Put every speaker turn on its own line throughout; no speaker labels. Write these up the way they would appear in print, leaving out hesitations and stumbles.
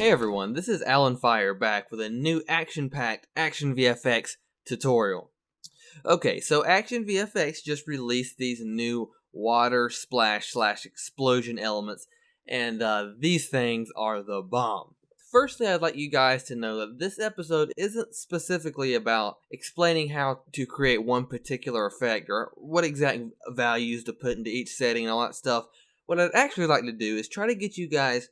Hey everyone, this is Alan Fire back with a new action-packed ActionVFX tutorial. Okay, so ActionVFX just released these new water splash / explosion elements, and these things are the bomb. Firstly, I'd like you guys to know that this episode isn't specifically about explaining how to create one particular effect or what exact values to put into each setting and all that stuff. What I'd actually like to do is try to get you guys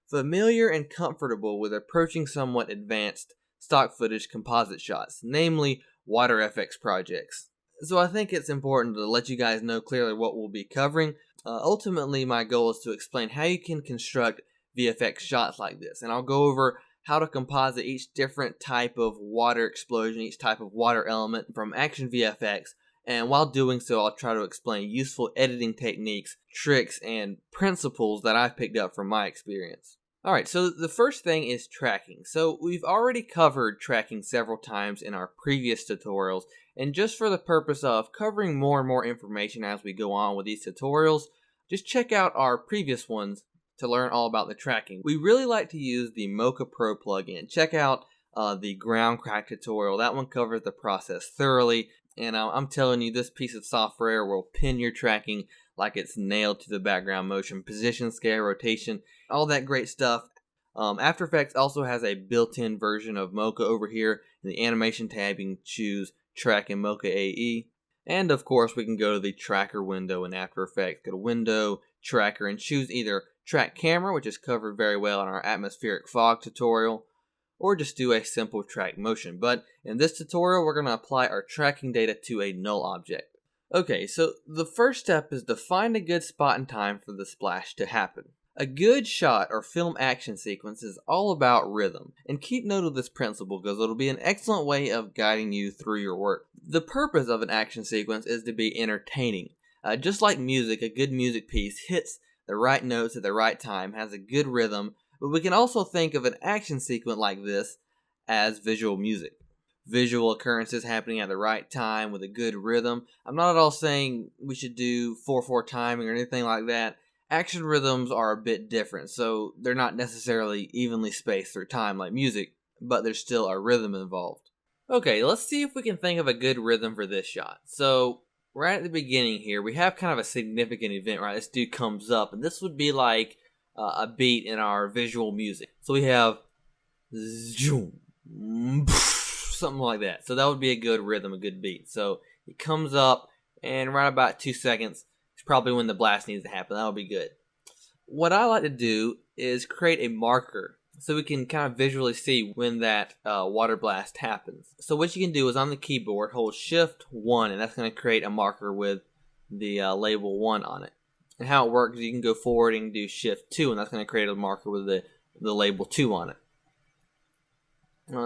familiar and comfortable with approaching somewhat advanced stock footage composite shots, namely water FX projects. So I think it's important to let you guys know clearly what we'll be covering. Ultimately, my goal is to explain how you can construct VFX shots like this, and I'll go over how to composite each different type of water explosion, each type of water element from ActionVFX. And while doing so, I'll try to explain useful editing techniques, tricks, and principles that I've picked up from my experience. Alright, so the first thing is tracking. So we've already covered tracking several times in our previous tutorials, and just for the purpose of covering more and more information as we go on with these tutorials, just check out our previous ones to learn all about the tracking. We really like to use the Mocha Pro plugin. Check out the ground crack tutorial. That one covers the process thoroughly. And I'm telling you, this piece of software will pin your tracking like it's nailed to the background motion, position, scale, rotation, all that great stuff. After Effects also has a built-in version of Mocha over here. In the animation tab, you can choose Track in Mocha AE. And of course, we can go to the tracker window in After Effects. Go to Window, Tracker, and choose either Track Camera, which is covered very well in our atmospheric fog tutorial, or just do a simple track motion. But in this tutorial, we're going to apply our tracking data to a null object. Okay, so the first step is to find a good spot and time for the splash to happen. A good shot or film action sequence is all about rhythm, and keep note of this principle because it'll be an excellent way of guiding you through your work. The purpose of an action sequence is to be entertaining. Just like music, a good music piece hits the right notes at the right time, has a good rhythm, but we can also think of an action sequence like this as visual music. Visual occurrences happening at the right time with a good rhythm. I'm not at all saying we should do 4/4 timing or anything like that. Action rhythms are a bit different, so they're not necessarily evenly spaced through time like music, but there's still a rhythm involved. Okay, let's see if we can think of a good rhythm for this shot. So, right at the beginning here, we have kind of a significant event, right? This dude comes up, and this would be like a beat in our visual music. So we have zoom, something like that. So that would be a good rhythm, a good beat. So it comes up, and right about 2 seconds is probably when the blast needs to happen. That'll be good. What I like to do is create a marker so we can kind of visually see when that water blast happens. So what you can do is on the keyboard, hold Shift 1, and that's going to create a marker with the label 1 on it. And how it works is you can go forward and do Shift 2, and that's going to create a marker with the label 2 on it.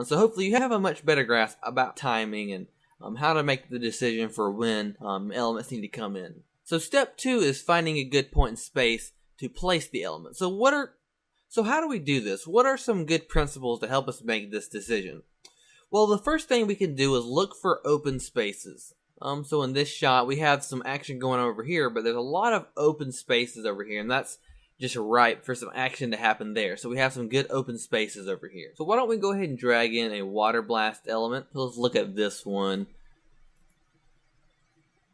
So hopefully you have a much better grasp about timing and how to make the decision for when elements need to come in. So step 2 is finding a good point in space to place the element. So how do we do this? What are some good principles to help us make this decision? Well, the first thing we can do is look for open spaces. So in this shot, we have some action going on over here, but there's a lot of open spaces over here, and that's just ripe for some action to happen there. So we have some good open spaces over here. So why don't we go ahead and drag in a water blast element? Let's look at this one.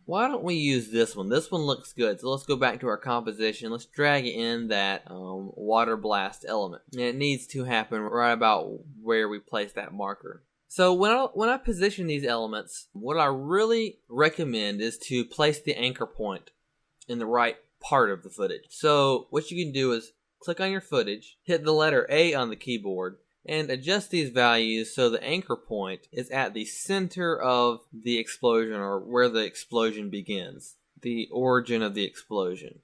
Why don't we use this one? This one looks good. So let's go back to our composition. Let's drag in that water blast element. And it needs to happen right about where we place that marker. So when I position these elements, what I really recommend is to place the anchor point in the right part of the footage. So what you can do is click on your footage, hit the letter A on the keyboard, and adjust these values so the anchor point is at the center of the explosion, or where the explosion begins, the origin of the explosion.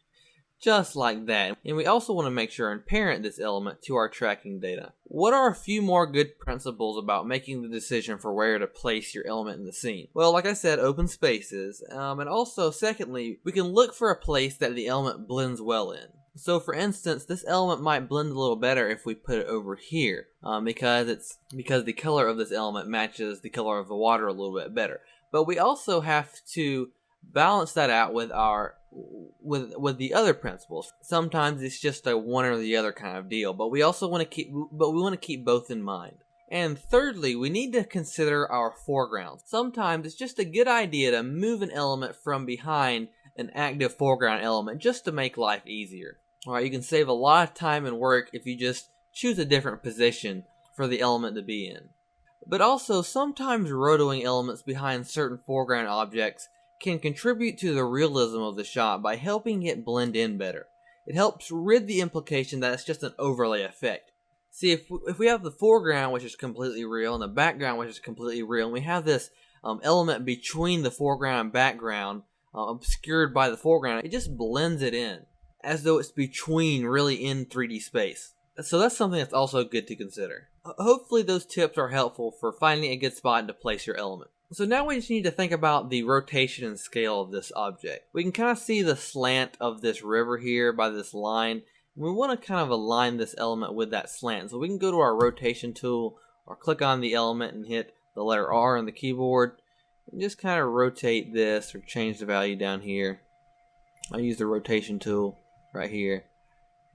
Just like that. And we also want to make sure and parent this element to our tracking data. What are a few more good principles about making the decision for where to place your element in the scene? Well, like I said, open spaces. And also, secondly, we can look for a place that the element blends well in. So for instance, this element might blend a little better if we put it over here, because the color of this element matches the color of the water a little bit better. But we also have to balance that out with our with the other principles. Sometimes it's just a one or the other kind of deal, but we also want to keep both in mind. And thirdly, we need to consider our foreground. Sometimes it's just a good idea to move an element from behind an active foreground element just to make life easier. Alright, you can save a lot of time and work if you just choose a different position for the element to be in. But also, sometimes rotoing elements behind certain foreground objects can contribute to the realism of the shot by helping it blend in better. It helps rid the implication that it's just an overlay effect. See, if we have the foreground, which is completely real, and the background, which is completely real, and we have this element between the foreground and background, obscured by the foreground, it just blends it in, as though it's between, really in 3D space. So that's something that's also good to consider. Hopefully those tips are helpful for finding a good spot to place your element. So now we just need to think about the rotation and scale of this object. We can kind of see the slant of this river here by this line. We want to kind of align this element with that slant. So we can go to our rotation tool or click on the element and hit the letter R on the keyboard. And just kind of rotate this or change the value down here. I use the rotation tool right here.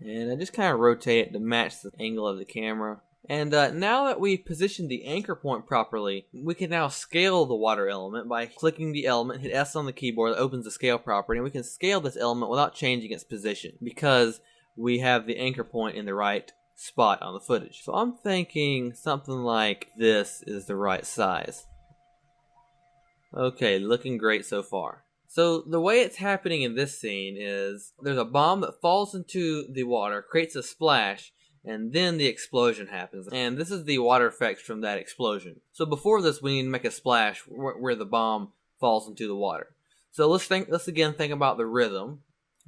And I just kind of rotate it to match the angle of the camera. And now that we've positioned the anchor point properly, we can now scale the water element by clicking the element, hit S on the keyboard, that opens the scale property, and we can scale this element without changing its position because we have the anchor point in the right spot on the footage. So I'm thinking something like this is the right size. Okay, looking great so far. So the way it's happening in this scene is there's a bomb that falls into the water, creates a splash, and then the explosion happens. And this is the water effects from that explosion. So before this, we need to make a splash where the bomb falls into the water. So let's again think about the rhythm,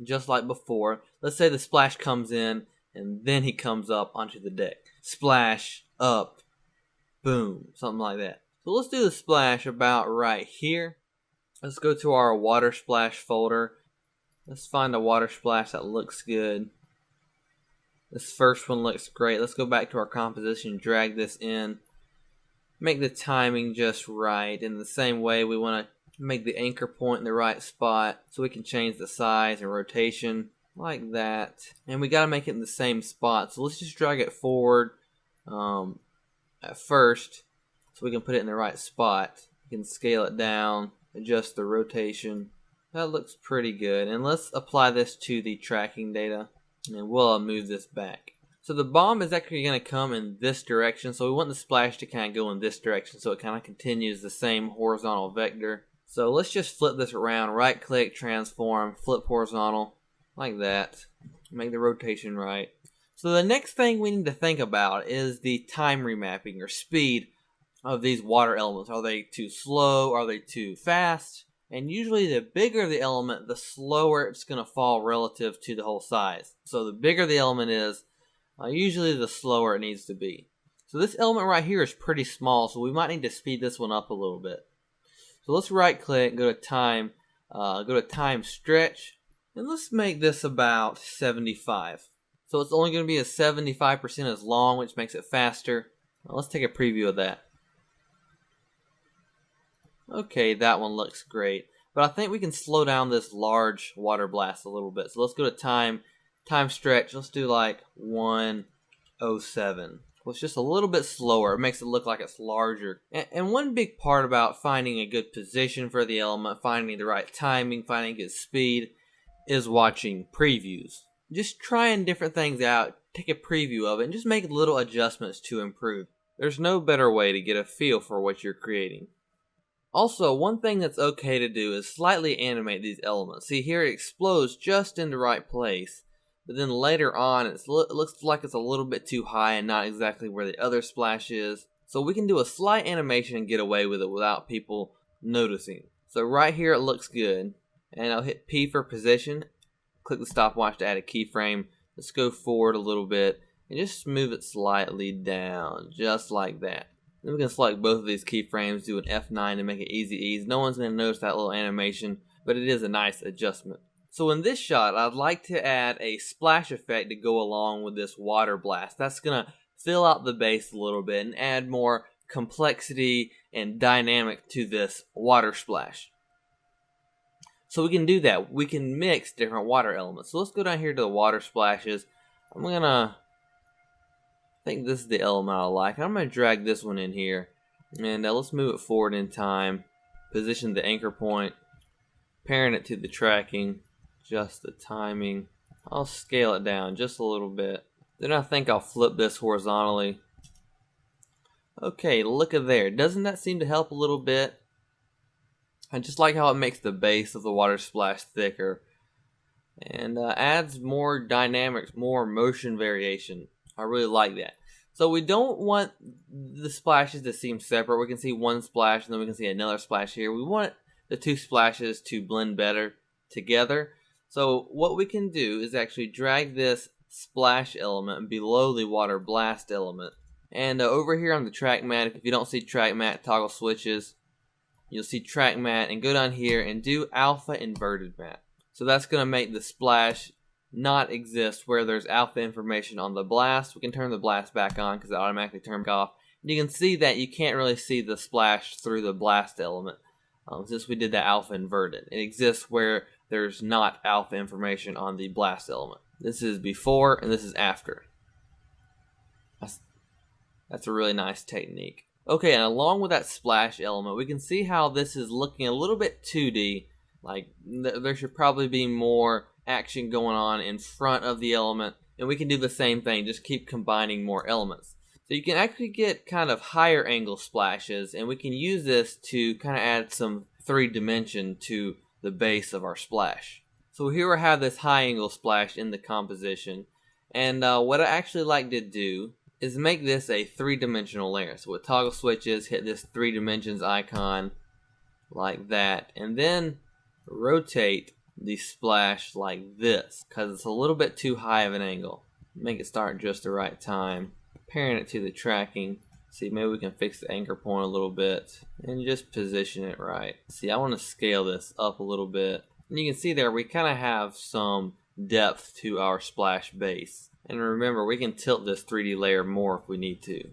just like before. Let's say the splash comes in, and then he comes up onto the deck. Splash, up, boom, something like that. So let's do the splash about right here. Let's go to our water splash folder. Let's find a water splash that looks good. This first one looks great. Let's go back to our composition, drag this in. Make the timing just right. In the same way, we want to make the anchor point in the right spot so we can change the size and rotation like that. And we got to make it in the same spot. So let's just drag it forward at first so we can put it in the right spot. You can scale it down. Adjust the rotation. That looks pretty good. And let's apply this to the tracking data. And we'll move this back. So the bomb is actually going to come in this direction. So we want the splash to kind of go in this direction. So it kind of continues the same horizontal vector. So let's just flip this around. Right click, transform, flip horizontal. Like that. Make the rotation right. So the next thing we need to think about is the time remapping or speed of these water elements. Are they too slow? Are they too fast? And usually the bigger the element, the slower it's going to fall relative to the whole size. So the bigger the element is, usually the slower it needs to be. So this element right here is pretty small, so we might need to speed this one up a little bit. So let's right click, go to time stretch, and let's make this about 75. So it's only going to be a 75% as long, which makes it faster. Now let's take a preview of that. Okay, that one looks great. But I think we can slow down this large water blast a little bit. So let's go to time stretch. Let's do like 107. Well, it's just a little bit slower. It makes it look like it's larger. And one big part about finding a good position for the element, finding the right timing, finding good speed, is watching previews. Just trying different things out, take a preview of it, and just make little adjustments to improve. There's no better way to get a feel for what you're creating. Also, one thing that's okay to do is slightly animate these elements. See, here it explodes just in the right place, but then later on it looks like it's a little bit too high and not exactly where the other splash is. So we can do a slight animation and get away with it without people noticing. So right here it looks good, and I'll hit P for position, click the stopwatch to add a keyframe. Let's go forward a little bit and just move it slightly down, just like that. Then we can select both of these keyframes, do an F9 to make it easy ease. No one's going to notice that little animation, but it is a nice adjustment. So in this shot, I'd like to add a splash effect to go along with this water blast. That's going to fill out the base a little bit and add more complexity and dynamic to this water splash. So we can do that. We can mix different water elements. So let's go down here to the water splashes. I'm gonna think this is the element I like. I'm gonna drag this one in here, and let's move it forward in time. Position the anchor point, parent it to the tracking, adjust the timing. I'll scale it down just a little bit. Then I think I'll flip this horizontally. Okay, look at there. Doesn't that seem to help a little bit? I just like how it makes the base of the water splash thicker and adds more dynamics, more motion variation. I really like that. So we don't want the splashes to seem separate. We can see one splash and then we can see another splash here. We want the two splashes to blend better together. So what we can do is actually drag this splash element below the water blast element. And over here on the track mat, if you don't see track mat, toggle switches. You'll see track mat and go down here and do alpha inverted mat. So that's going to make the splash not exist where there's alpha information on the blast. We can turn the blast back on because it automatically turns off. And you can see that you can't really see the splash through the blast element since we did that alpha inverted. It exists where there's not alpha information on the blast element. This is before and this is after. That's a really nice technique. Okay, and along with that splash element, we can see how this is looking a little bit 2D. Like, there should probably be more action going on in front of the element. And we can do the same thing, just keep combining more elements. So you can actually get kind of higher angle splashes, and we can use this to kind of add some 3D to the base of our splash. So here we have this high angle splash in the composition. And what I actually like to do is make this a 3-dimensional layer. So with toggle switches, hit this 3 dimensions icon like that, and then rotate the splash like this because it's a little bit too high of an angle. Make it start just the right time. Parent it to the tracking. See, maybe we can fix the anchor point a little bit and just position it right. See, I want to scale this up a little bit. And you can see there we kind of have some depth to our splash base. And remember, we can tilt this 3D layer more if we need to.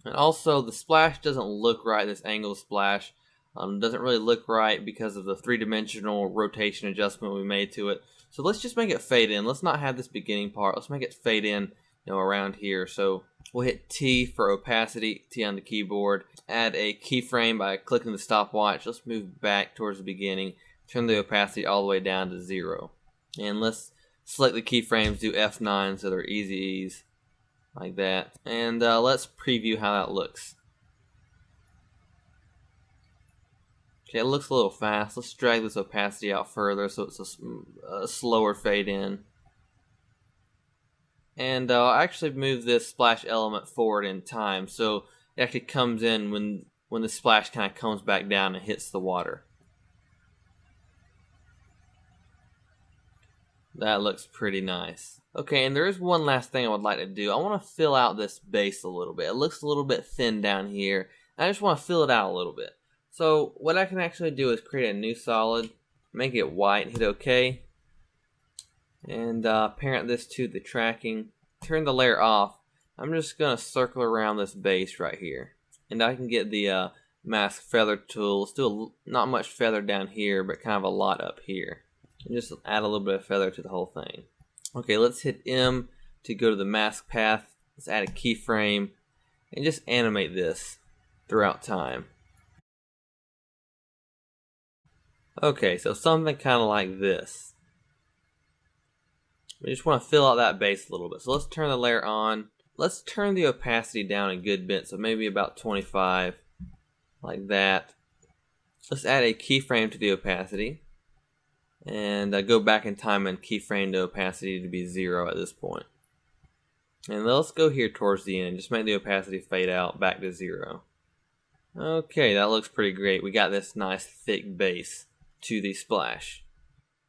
And also, the splash doesn't look right, this angle splash. Doesn't really look right because of the 3-dimensional rotation adjustment we made to it. So let's just make it fade in. Let's not have this beginning part. Let's make it fade in, around here. So we'll hit T for opacity, T on the keyboard. Add a keyframe by clicking the stopwatch. Let's move back towards the beginning. Turn the opacity all the way down to 0. And let's select the keyframes, do F9 so they're easy ease, like that. And let's preview how that looks. Okay, it looks a little fast. Let's drag this opacity out further so it's a slower fade in. And I'll actually move this splash element forward in time so it actually comes in when the splash kind of comes back down and hits the water. That looks pretty nice. Okay, and there is one last thing I would like to do. I want to fill out this base a little bit. It looks a little bit thin down here. I just want to fill it out a little bit. So what I can actually do is create a new solid, make it white, hit OK, and parent this to the tracking. Turn the layer off. I'm just going to circle around this base right here. And I can get the mask feather tool. Still not much feather down here, but kind of a lot up here. And just add a little bit of feather to the whole thing. Okay, let's hit M to go to the mask path. Let's add a keyframe and just animate this throughout time. Okay, so something kind of like this. We just want to fill out that base a little bit. So let's turn the layer on. Let's turn the opacity down a good bit, so maybe about 25, like that. Let's add a keyframe to the opacity. And go back in time and keyframe the opacity to be 0 at this point. And let's go here towards the end and just make the opacity fade out back to 0. Okay, that looks pretty great. We got this nice thick base to the splash.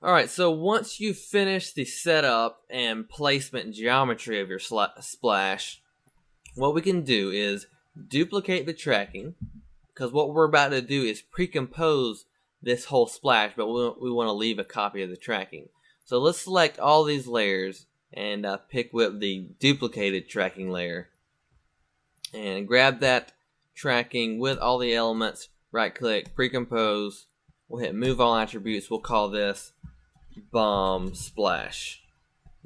Alright, so once you finish the setup and placement geometry of your splash, what we can do is duplicate the tracking, because what we're about to do is pre-compose this whole splash, but we want to leave a copy of the tracking. So let's select all these layers and pick whip the duplicated tracking layer and grab that tracking with all the elements, right click, pre-compose, We'll hit move all attributes. We'll call this bomb splash.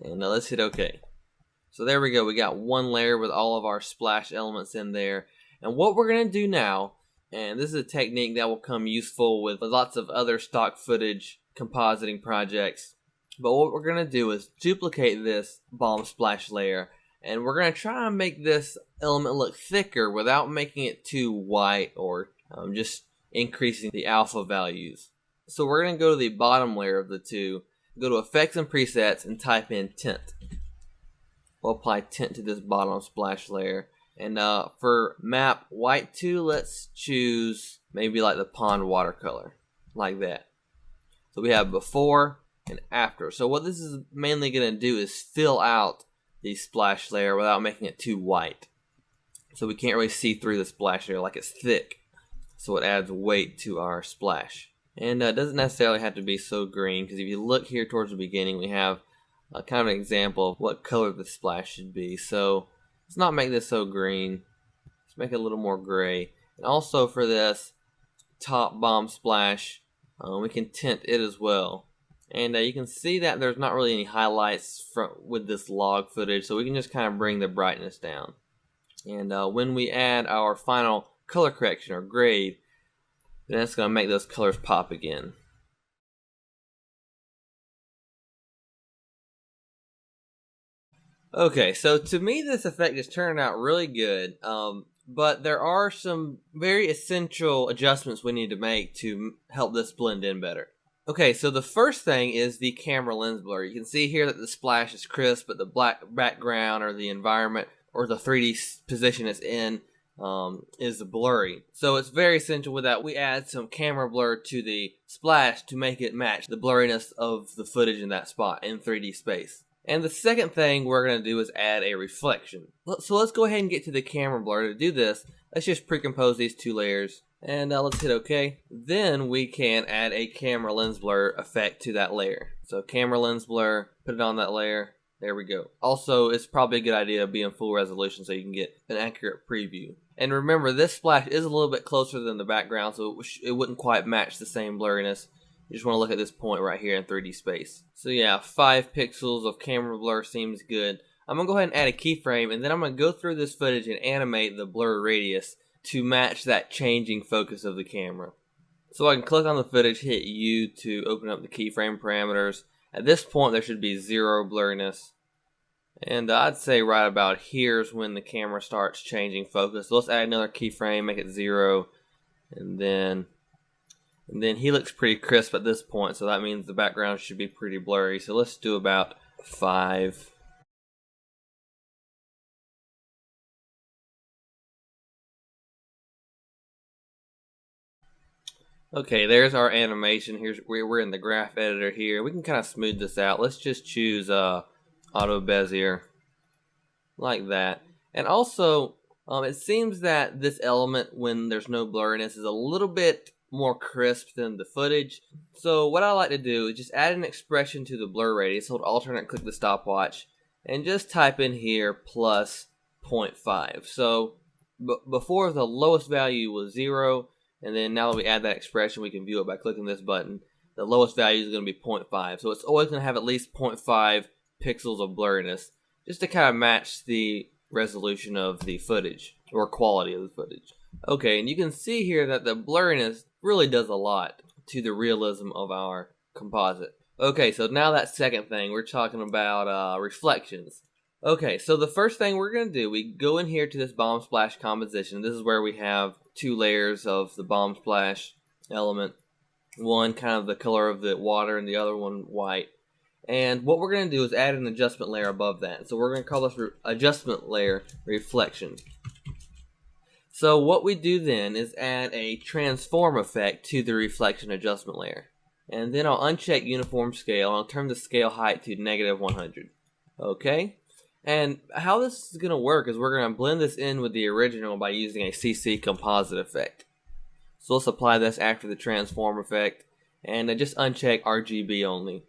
And now let's hit OK. So there we go. We got one layer with all of our splash elements in there. And what we're going to do now, and this is a technique that will come useful with lots of other stock footage compositing projects. But what we're going to do is duplicate this bomb splash layer. And we're going to try and make this element look thicker without making it too white or just increasing the alpha values. So we're going to go to the bottom layer of the two, go to Effects and Presets, and type in Tint. We'll apply Tint to this bottom splash layer. And for map white 2, let's choose maybe like the pond watercolor, like that. So we have before and after. So what this is mainly going to do is fill out the splash layer without making it too white. So we can't really see through the splash layer like it's thick. So it adds weight to our splash. And it doesn't necessarily have to be so green, because if you look here towards the beginning, we have a kind of an example of what color the splash should be. So let's not make this so green. Let's make it a little more gray. And also for this top bomb splash, we can tint it as well. And you can see that there's not really any highlights with this log footage, so we can just kind of bring the brightness down. And when we add our final color correction or grade, then it's going to make those colors pop again. Okay, so to me this effect is turning out really good, but there are some very essential adjustments we need to make to help this blend in better. Okay, so the first thing is the camera lens blur. You can see here that the splash is crisp, but the black background or the environment or the 3D position it's in is blurry. So it's very essential with that we add some camera blur to the splash to make it match the blurriness of the footage in that spot in 3D space. And the second thing we're going to do is add a reflection. So let's go ahead and get to the camera blur. To do this, let's just pre-compose these two layers. And let's hit OK. Then we can add a camera lens blur effect to that layer. So camera lens blur, put it on that layer. There we go. Also, it's probably a good idea to be in full resolution so you can get an accurate preview. And remember, this splash is a little bit closer than the background, so it wouldn't quite match the same blurriness. You just want to look at this point right here in 3D space. So yeah, 5 pixels of camera blur seems good. I'm going to go ahead and add a keyframe, and then I'm going to go through this footage and animate the blur radius to match that changing focus of the camera. So I can click on the footage, hit U to open up the keyframe parameters. At this point there should be 0 blurriness. And I'd say right about here is when the camera starts changing focus. So let's add another keyframe, make it 0. And then he looks pretty crisp at this point, so that means the background should be pretty blurry. So let's do about 5. Okay, there's our animation. We're in the graph editor here. We can kind of smooth this out. Let's just choose Auto Bezier like that. And also, it seems that this element, when there's no blurriness, is a little bit more crisp than the footage. So what I like to do is just add an expression to the blur radius. Hold alternate, click the stopwatch, and just type in here plus 0.5. So before the lowest value was 0. And then now that we add that expression, we can view it by clicking this button. The lowest value is going to be 0.5. So it's always going to have at least 0.5 pixels of blurriness, just to kind of match the resolution of the footage, or quality of the footage. Okay, and you can see here that the blurriness really does a lot to the realism of our composite. Okay, so now that second thing, we're talking about reflections. Okay, so the first thing we're going to do, we go in here to this bomb splash composition. This is where we have 2 layers of the bomb splash element. One kind of the color of the water and the other one white. And what we're going to do is add an adjustment layer above that. So we're going to call this adjustment layer reflection. So what we do then is add a transform effect to the reflection adjustment layer. And then I'll uncheck uniform scale and I'll turn the scale height to -100. Okay? And how this is going to work is we're going to blend this in with the original by using a CC composite effect. So let's apply this after the transform effect and just uncheck RGB only.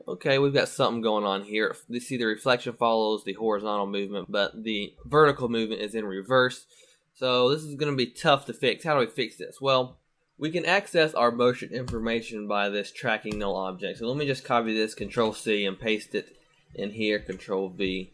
Okay, we've got something going on here. You see the reflection follows the horizontal movement, but the vertical movement is in reverse. So this is going to be tough to fix. How do we fix this? Well, we can access our motion information by this tracking null object. So let me just copy this, Control C, and paste it in here, Control V.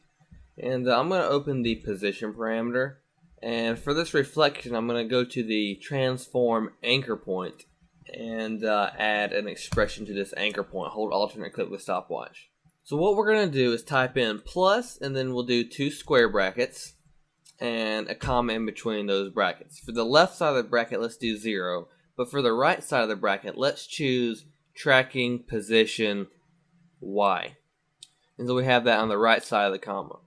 And I'm going to open the position parameter. And for this reflection, I'm going to go to the transform anchor point and add an expression to this anchor point. Hold alternate click with stopwatch. So what we're going to do is type in plus, and then we'll do 2 square brackets and a comma in between those brackets. For the left side of the bracket, let's do 0. But for the right side of the bracket, let's choose tracking position Y. And so we have that on the right side of the comma.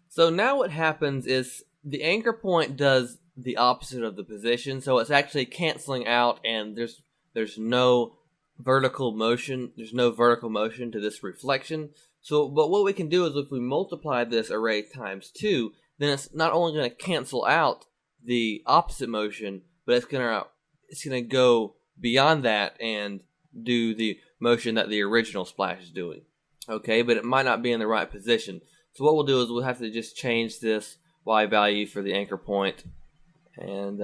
So now what happens is the anchor point does the opposite of the position, so it's actually canceling out, and there's no vertical motion. There's no vertical motion to this reflection. So, but what we can do is if we multiply this array times 2, then it's not only going to cancel out the opposite motion, but it's going to go beyond that and do the motion that the original splash is doing. Okay, but it might not be in the right position. So what we'll do is we'll have to just change this Y value for the anchor point, and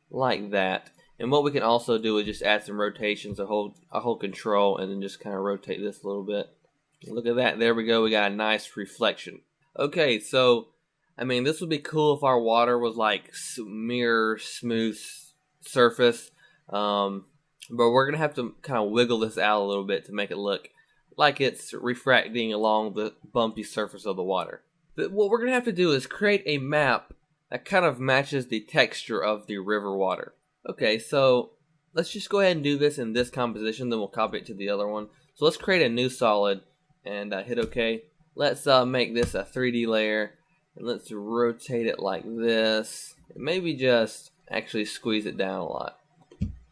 like that. And what we can also do is just add some rotations, a whole control, and then just kind of rotate this a little bit. Look at that, there we go, we got a nice reflection. Okay, so, I mean, this would be cool if our water was like mirror smooth surface, but we're going to have to kind of wiggle this out a little bit to make it look like it's refracting along the bumpy surface of the water. But what we're going to have to do is create a map that kind of matches the texture of the river water. Okay, so let's just go ahead and do this in this composition, then we'll copy it to the other one. So let's create a new solid and hit OK. Let's make this a 3D layer, and let's rotate it like this. And maybe just actually squeeze it down a lot.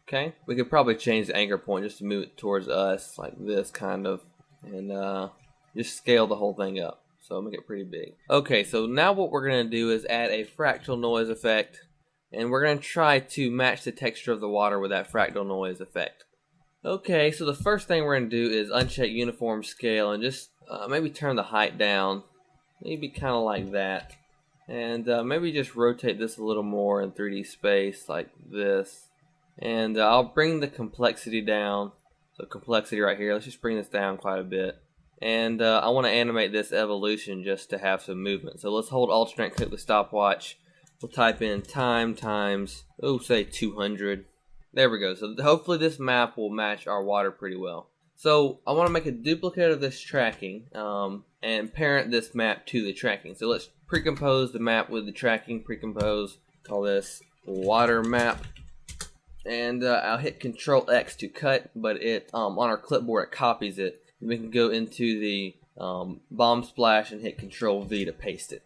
Okay, we could probably change the anchor point just to move it towards us like this kind of, and just scale the whole thing up. So make it pretty big. Okay, so now what we're going to do is add a fractal noise effect, and we're going to try to match the texture of the water with that fractal noise effect. Okay, so the first thing we're going to do is uncheck uniform scale and just maybe turn the height down, maybe kind of like that, and maybe just rotate this a little more in 3D space like this. And I'll bring the complexity down. So complexity right here, let's just bring this down quite a bit. And I want to animate this evolution just to have some movement. So let's hold alternate click with stopwatch. We'll type in time times, say 200. There we go. So hopefully this map will match our water pretty well. So I want to make a duplicate of this tracking and parent this map to the tracking. So let's pre-compose the map with the tracking. Pre-compose, call this water map. And I'll hit Control X to cut, but it on our clipboard it copies it. And we can go into the bomb splash and hit Control V to paste it.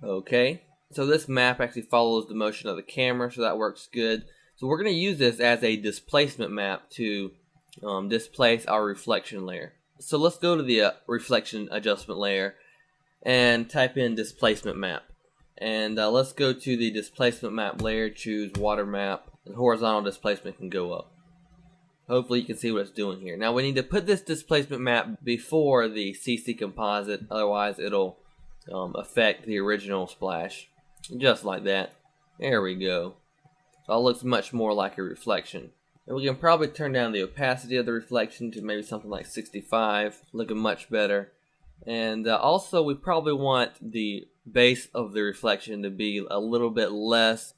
Okay, so this map actually follows the motion of the camera, so that works good. So we're going to use this as a displacement map to displace our reflection layer. So let's go to the reflection adjustment layer and type in displacement map. And let's go to the displacement map layer, choose water map, and horizontal displacement can go up. Hopefully you can see what it's doing here. Now we need to put this displacement map before the CC composite, otherwise it'll affect the original splash. Just like that. There we go. So it looks much more like a reflection. And we can probably turn down the opacity of the reflection to maybe something like 65, looking much better. And also we probably want the base of the reflection to be a little bit less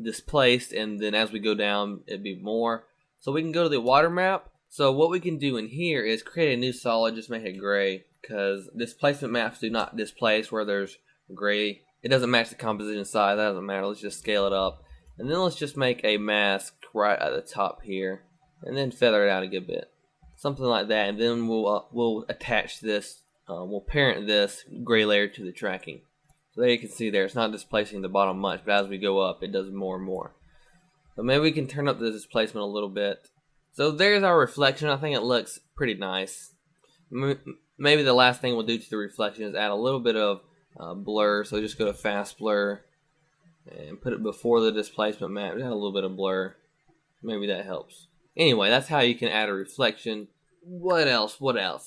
displaced, and then as we go down it'd be more. So we can go to the water map. So what we can do in here is create a new solid, just make it gray, because displacement maps do not displace where there's gray. It doesn't match the composition size, that doesn't matter. Let's just scale it up. And then let's just make a mask right at the top here, and then feather it out a good bit. Something like that, and then we'll attach this, we'll parent this gray layer to the tracking. So there you can see there, it's not displacing the bottom much, but as we go up, it does more and more. So maybe we can turn up the displacement a little bit. So there's our reflection. I think it looks pretty nice. Maybe the last thing we'll do to the reflection is add a little bit of blur. So just go to fast blur and put it before the displacement map. Add a little bit of blur. Maybe that helps. Anyway, that's how you can add a reflection. What else?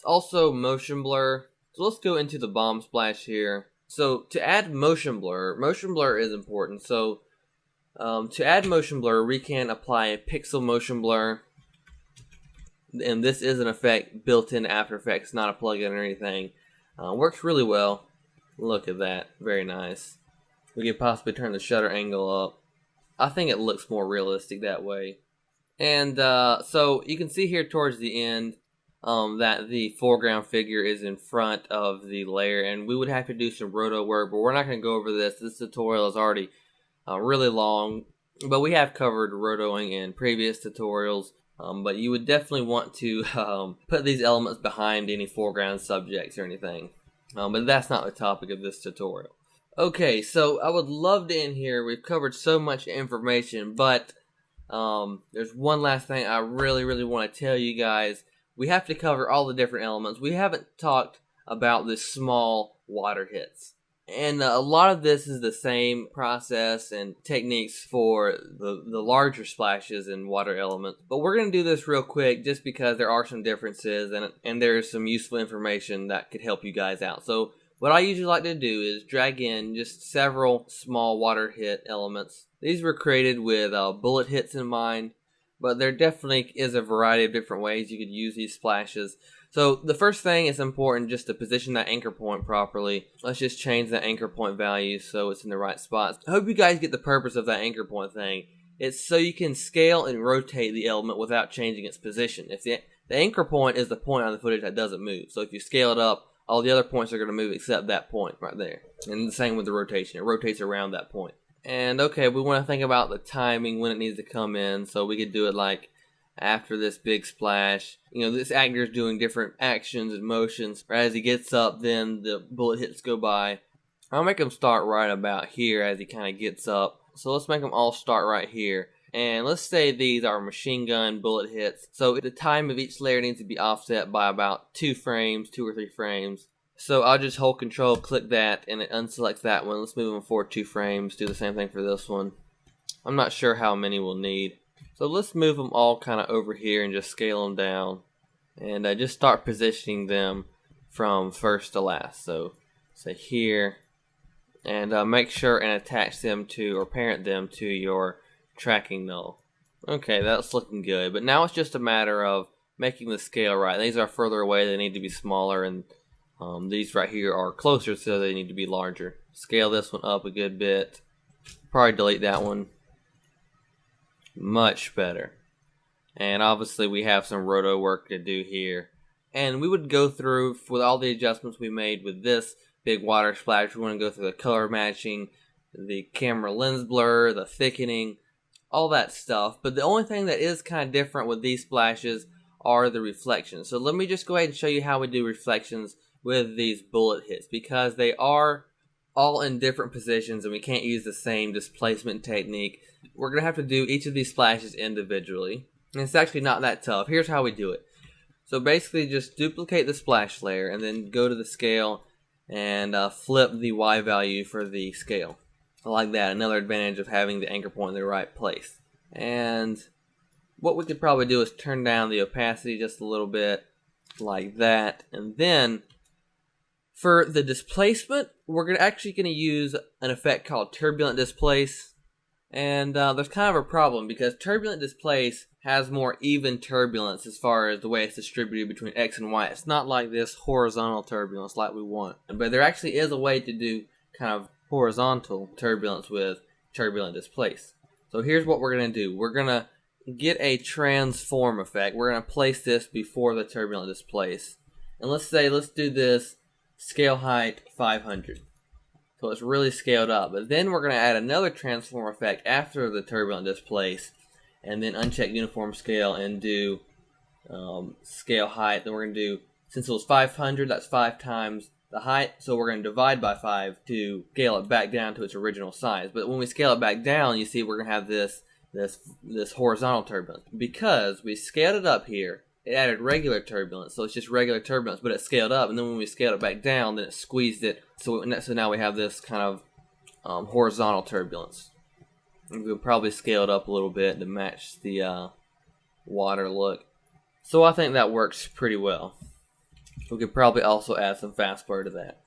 Also motion blur. So let's go into the bomb splash here. So to add motion blur is important. So To add motion blur, we can apply a pixel motion blur. And this is an effect built into After Effects, not a plugin or anything. Works really well. Look at that. Very nice. We could possibly turn the shutter angle up. I think it looks more realistic that way. And so you can see here towards the end that the foreground figure is in front of the layer, and we would have to do some roto work, but we're not going to go over this. This tutorial is already really long, but we have covered rotoing in previous tutorials. But you would definitely want to put these elements behind any foreground subjects or anything. But that's not the topic of this tutorial. Okay, so I would love to end here. We've covered so much information, but there's one last thing I really want to tell you guys. We have to cover all the different elements. We haven't talked about the small water hits. And a lot of this is the same process and techniques for the larger splashes and water elements. But we're going to do this real quick just because there are some differences and there's some useful information that could help you guys out. So what I usually like to do is drag in just several small water hit elements. These were created with bullet hits in mind, but there definitely is a variety of different ways you could use these splashes. So the first thing is important just to position that anchor point properly. Let's just change the anchor point value so it's in the right spots. I hope you guys get the purpose of that anchor point thing. It's so you can scale and rotate the element without changing its position. If the anchor point is the point on the footage that doesn't move. So if you scale it up, all the other points are going to move except that point right there. And the same with the rotation. It rotates around that point. And okay, we want to think about the timing when it needs to come in. So we could do it like after this big splash. You know, this actor is doing different actions and motions. As he gets up, then the bullet hits go by. I'll make him start right about here as he kind of gets up. So let's make them all start right here. And let's say these are machine gun bullet hits. So the time of each layer needs to be offset by about 2 frames, 2 or 3 frames. So I'll just hold control, click that, and it unselects that one. Let's move them forward 2 frames. Do the same thing for this one. I'm not sure how many we'll need. So let's move them all kind of over here and just scale them down. And just start positioning them from first to last. So say here. And make sure and attach them to, or parent them to your tracking null. Okay, that's looking good. But now it's just a matter of making the scale right. These are further away. They need to be smaller. And these right here are closer, so they need to be larger. Scale this one up a good bit. Probably delete that one. Much better. And obviously we have some roto work to do here. And we would go through with all the adjustments we made with this big water splash. We want to go through the color matching, the camera lens blur, the thickening, all that stuff. But the only thing that is kind of different with these splashes are the reflections. So let me just go ahead and show you how we do reflections with these bullet hits, because they are all in different positions and we can't use the same displacement technique. We're going to have to do each of these splashes individually. And it's actually not that tough. Here's how we do it. So basically just duplicate the splash layer and then go to the scale and flip the Y value for the scale. Like that. Another advantage of having the anchor point in the right place. And what we could probably do is turn down the opacity just a little bit. Like that. And then for the displacement, we're actually going to use an effect called turbulent displace. And there's kind of a problem because turbulent displace has more even turbulence as far as the way it's distributed between X and Y. It's not like this horizontal turbulence like we want. But there actually is a way to do kind of horizontal turbulence with turbulent displace. So here's what we're going to do. We're going to get a transform effect. We're going to place this before the turbulent displace. And let's do this scale height 500. So it's really scaled up. But then we're going to add another transform effect after the turbulent displace. And then uncheck uniform scale and do scale height. Then we're going to do, since it was 500, that's 5 times the height. So we're going to divide by 5 to scale it back down to its original size. But when we scale it back down, you see we're going to have this horizontal turbulence. Because we scaled it up here, it added regular turbulence. So it's just regular turbulence, but it scaled up. And then when we scaled it back down, then it squeezed it. So now we have this kind of horizontal turbulence. We'll probably scale it up a little bit to match the water look. So I think that works pretty well. We could probably also add some fast blur to that.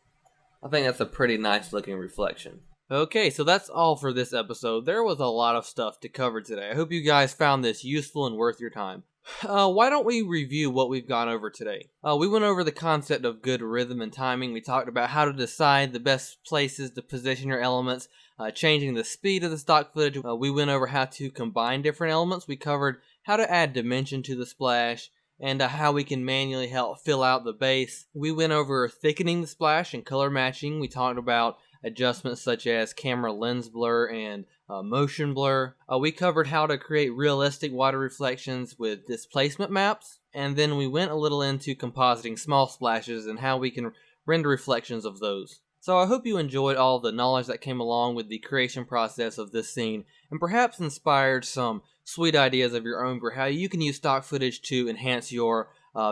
I think that's a pretty nice looking reflection. Okay, so that's all for this episode. There was a lot of stuff to cover today. I hope you guys found this useful and worth your time. Why don't we review what we've gone over today? We went over the concept of good rhythm and timing. We talked about how to decide the best places to position your elements, changing the speed of the stock footage. We went over how to combine different elements. We covered how to add dimension to the splash, and how we can manually help fill out the base. We went over thickening the splash and color matching. We talked about adjustments such as camera lens blur and motion blur. We covered how to create realistic water reflections with displacement maps, and then we went a little into compositing small splashes and how we can render reflections of those. So I hope you enjoyed all the knowledge that came along with the creation process of this scene, and perhaps inspired some sweet ideas of your own for how you can use stock footage to enhance your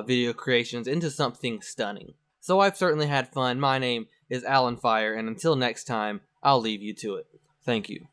video creations into something stunning. So I've certainly had fun. My name is Alan Fire, and until next time, I'll leave you to it. Thank you.